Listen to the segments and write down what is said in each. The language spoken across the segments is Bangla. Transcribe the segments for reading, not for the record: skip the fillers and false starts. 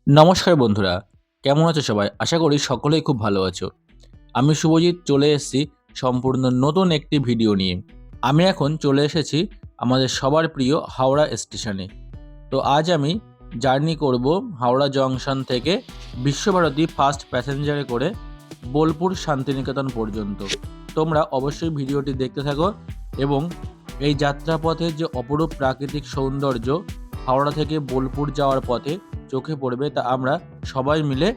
নমস্কার বন্ধুরা, কেমন আছো সবাই? আশা করি সকলেই খুব ভালো আছো। আমি শুভজিৎ চলে এসেছি সম্পূর্ণ নতুন একটি ভিডিও নিয়ে। আমি এখন চলে এসেছি আমাদের সবার প্রিয় হাওড়া স্টেশনে। তো আজ আমি জার্নি করব হাওড়া জংশন থেকে বিশ্বভারতী ফার্স্ট প্যাসেঞ্জারে করে বোলপুর শান্তিনিকেতন পর্যন্ত। তোমরা অবশ্যই ভিডিওটি দেখতে থাকো এবং এই যাত্রাপথের যে অপরূপ প্রাকৃতিক সৌন্দর্য হাওড়া থেকে বোলপুর যাওয়ার পথে চোখে পড়বে তা আমরা সবাই মিলে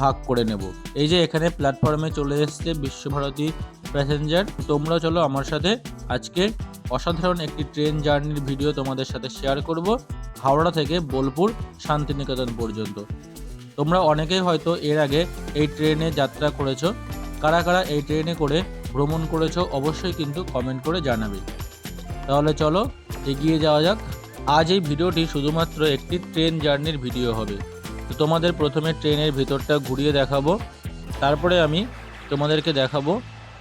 ভাগ করে নেব। এই যে এখানে প্ল্যাটফর্মে চলে এসছে বিশ্বভারতী প্যাসেঞ্জার। তোমরা চলো আমার সাথে আজকে অসাধারণ একটি ট্রেন জার্নির ভিডিও তোমাদের সাথে শেয়ার করব হাওড়া থেকে বোলপুর শান্তিনিকেতন পর্যন্ত। তোমরা অনেকেই হয়তো এর আগে এই ট্রেনে যাত্রা করেছো। কারা কারা এই ট্রেনে করে ভ্রমণ করেছো অবশ্যই কিন্তু কমেন্ট করে জানাবে। তাহলে চলো এগিয়ে যাওয়া যাক। আজ এই ভিডিওটি শুধুমাত্র একটি ট্রেন জার্নির ভিডিও হবে। তো তোমাদের প্রথমে ট্রেনের ভিতরটা ঘুরিয়ে দেখাবো, তারপরে আমি তোমাদেরকে দেখাবো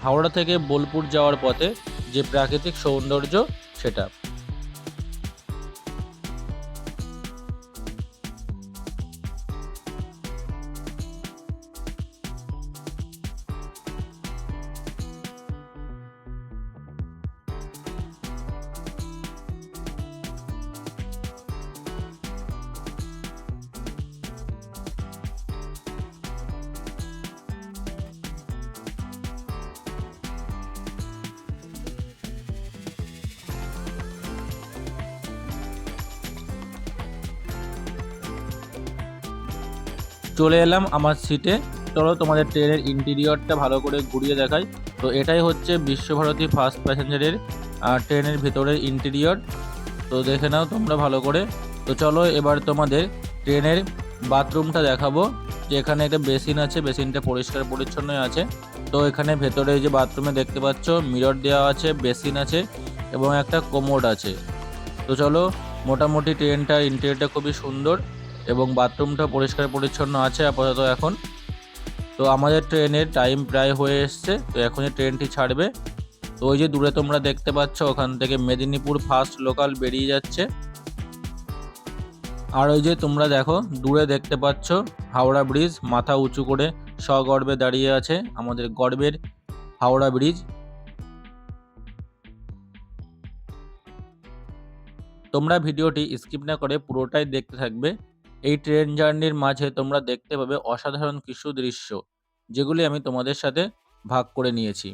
হাওড়া থেকে বোলপুর যাওয়ার পথে যে প্রাকৃতিক সৌন্দর্য সেটা। চলে এলাম আমার সিটে। চলো তোমাদের ট্রেনের ইন্টেরিয়রটা ভালো করে ঘুরিয়ে দেখাই। তো এটাই হচ্ছে বিশ্বভারতী ফার্স্ট প্যাসেঞ্জারের ট্রেনের ভেতরের ইন্টেরিয়র। তো দেখে নাও তোমরা ভালো করে। তো চলো এবার তোমাদের ট্রেনের বাথরুমটা দেখাবো। যে এখানে একটা বেসিন আছে, বেসিনটা পরিষ্কার পরিচ্ছন্ন আছে। তো এখানে ভেতরে যে বাথরুমে দেখতে পাচ্ছ মিরর দেওয়া আছে, বেসিন আছে এবং একটা কোমোড আছে। তো চলো, মোটামুটি ট্রেনটার ইন্টেরিয়রটা খুবই সুন্দর এবং বাথরুমটা পরিষ্কার পরিচ্ছন্ন আছে আপাতত এখন। তো আমাদের ট্রেনের টাইম প্রায় হয়ে এসছে, তো এখনই ট্রেনটি ছাড়বে। তো ওই যে দূরে তোমরা দেখতে পাচ্ছ ওখান থেকে মেদিনীপুর ফার্স্ট লোকাল বেরিয়ে যাচ্ছে। আর ওই যে তোমরা দেখো দূরে দেখতে পাচ্ছ হাওড়া ব্রিজ, মাথা উঁচু করে সগর্বে দাঁড়িয়ে আছে আমাদের গর্বের হাওড়া ব্রিজ। তোমরা ভিডিওটি স্কিপ না করে পুরোটাই দেখতে থাকবে। এই ট্রেন জার্নির মাঝে তোমরা দেখতে পাবে অসাধারণ কিছু দৃশ্য, যেগুলি আমি তোমাদের সাথে ভাগ করে নিয়েছি।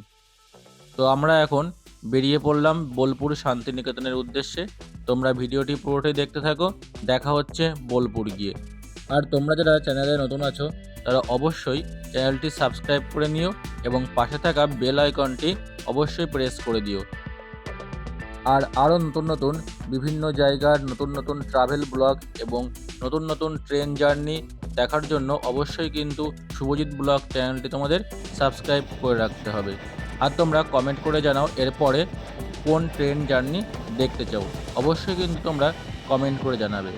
তো আমরা এখন বেরিয়ে পড়লাম বোলপুর শান্তিনিকেতনের উদ্দেশ্যে। তোমরা ভিডিওটি পুরোটাই দেখতে থাকো, দেখা হচ্ছে বোলপুর গিয়ে। আর তোমরা যারা চ্যানেলে নতুন আছো তারা অবশ্যই চ্যানেলটি সাবস্ক্রাইব করে নিও এবং পাশে থাকা বেল আইকনটি অবশ্যই প্রেস করে দিও। আর আরও নতুন নতুন বিভিন্ন জায়গার নতুন নতুন ট্রাভেল ব্লগ এবং নতুন নতুন ট্রেন জার্নি দেখার জন্য অবশ্যই কিন্তু শুভজিৎ ব্লগ চ্যানেলটি তোমাদের সাবস্ক্রাইব করে রাখতে হবে। আর তোমরা কমেন্ট করে জানাও এরপরে কোন ট্রেন জার্নি দেখতে চাও, অবশ্যই কিন্তু তোমরা কমেন্ট করে জানাবে।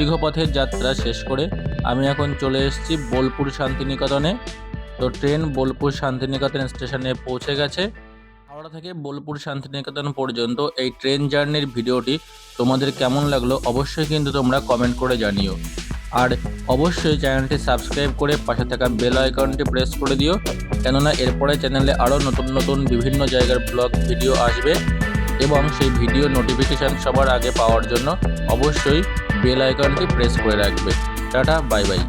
দীর্ঘ পথের যাত্রা শেষ করে আমি এখন চলে এসেছি বোলপুর শান্তিনিকেতনে। তো ট্রেন বোলপুর শান্তিনিকেতন স্টেশনে পৌঁছে গেছে। হাওড়া থেকে বোলপুর শান্তিনিকেতন পর্যন্ত এই ট্রেন জার্নির ভিডিওটি তোমাদের কেমন লাগলো অবশ্যই কিন্তু তোমরা কমেন্ট করে জানিও। আর অবশ্যই চ্যানেলটি সাবস্ক্রাইব করে পাশে থাকা বেল আইকনটি প্রেস করে দিও, কেননা এরপরে চ্যানেলে আরও নতুন নতুন বিভিন্ন জায়গার ব্লগ ভিডিও আসবে এবং সেই ভিডিও নোটিফিকেশান সবার আগে পাওয়ার জন্য অবশ্যই বেল আইকনটি প্রেস করে রাখবে। Tata, bye bye.